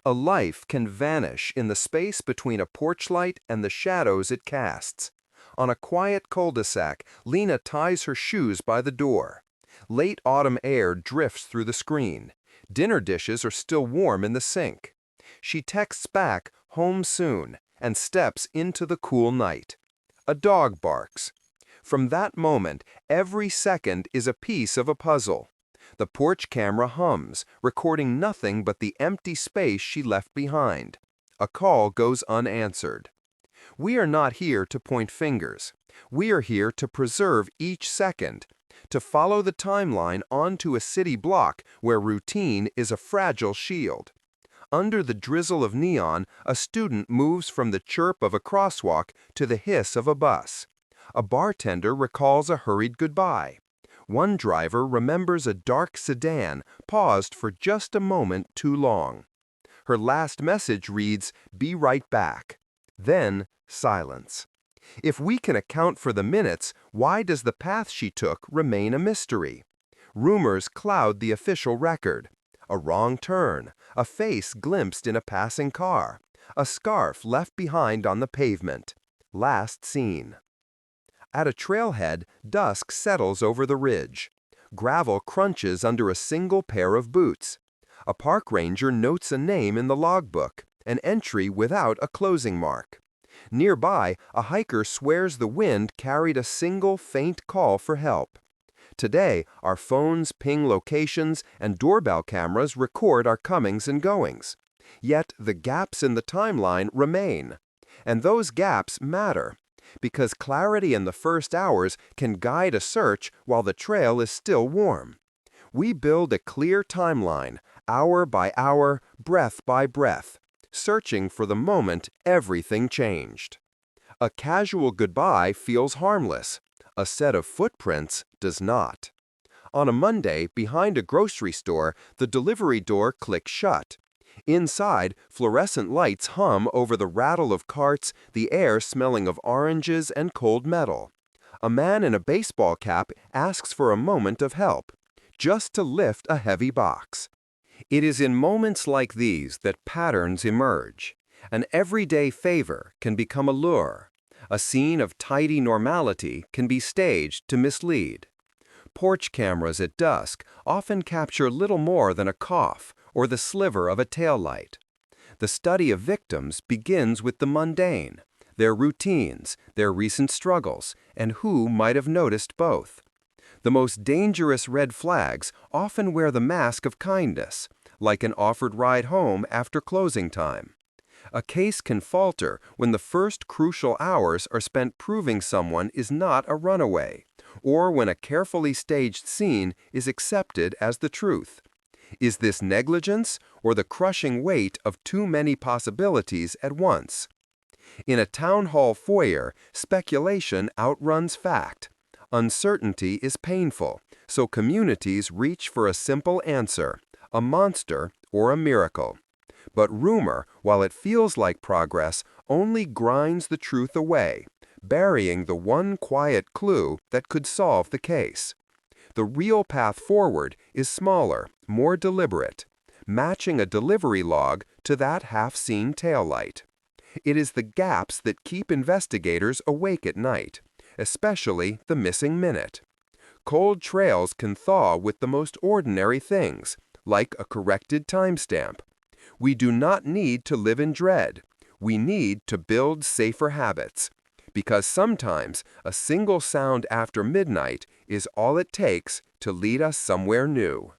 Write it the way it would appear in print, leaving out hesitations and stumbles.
A life can vanish in the space between a porch light and the shadows it casts. On a quiet cul-de-sac, Lena ties her shoes by the door. Late autumn air drifts through the screen. Dinner dishes are still warm in the sink. She texts back, "Home soon," and steps into the cool night. A dog barks. From that moment, every second is a piece of a puzzle. The porch camera hums, recording nothing but the empty space she left behind. A call goes unanswered. We are not here to point fingers. We are here to preserve each second, to follow the timeline onto a city block where routine is a fragile shield. Under the drizzle of neon, a student moves from the chirp of a crosswalk to the hiss of a bus. A bartender recalls a hurried goodbye. One driver remembers a dark sedan paused for just a moment too long. Her last message reads, "Be right back." Then, silence. If we can account for the minutes, why does the path she took remain a mystery? Rumors cloud the official record. A wrong turn, a face glimpsed in a passing car, a scarf left behind on the pavement. Last seen. At a trailhead, dusk settles over the ridge. Gravel crunches under a single pair of boots. A park ranger notes a name in the logbook, an entry without a closing mark. Nearby, a hiker swears the wind carried a single faint call for help. Today, our phones ping locations and doorbell cameras record our comings and goings. Yet the gaps in the timeline remain. And those gaps matter, because clarity in the first hours can guide a search while the trail is still warm. We build a clear timeline, hour by hour, breath by breath, searching for the moment everything changed. A casual goodbye feels harmless. A set of footprints does not. On a Monday, behind a grocery store, the delivery door clicks shut. Inside, fluorescent lights hum over the rattle of carts, the air smelling of oranges and cold metal. A man in a baseball cap asks for a moment of help, just to lift a heavy box. It is in moments like these that patterns emerge. An everyday favor can become a lure. A scene of tidy normality can be staged to mislead. Porch cameras at dusk often capture little more than a cough or the sliver of a taillight. The study of victims begins with the mundane, their routines, their recent struggles, and who might have noticed both. The most dangerous red flags often wear the mask of kindness, like an offered ride home after closing time. A case can falter when the first crucial hours are spent proving someone is not a runaway, or when a carefully staged scene is accepted as the truth. Is this negligence or the crushing weight of too many possibilities at once? In a town hall foyer, speculation outruns fact. Uncertainty is painful, so communities reach for a simple answer, a monster or a miracle. But rumor, while it feels like progress, only grinds the truth away, burying the one quiet clue that could solve the case. The real path forward is smaller, more deliberate, matching a delivery log to that half-seen taillight. It is the gaps that keep investigators awake at night, especially the missing minute. Cold trails can thaw with the most ordinary things, like a corrected timestamp. We do not need to live in dread. We need to build safer habits. Because sometimes a single sound after midnight is all it takes to lead us somewhere new.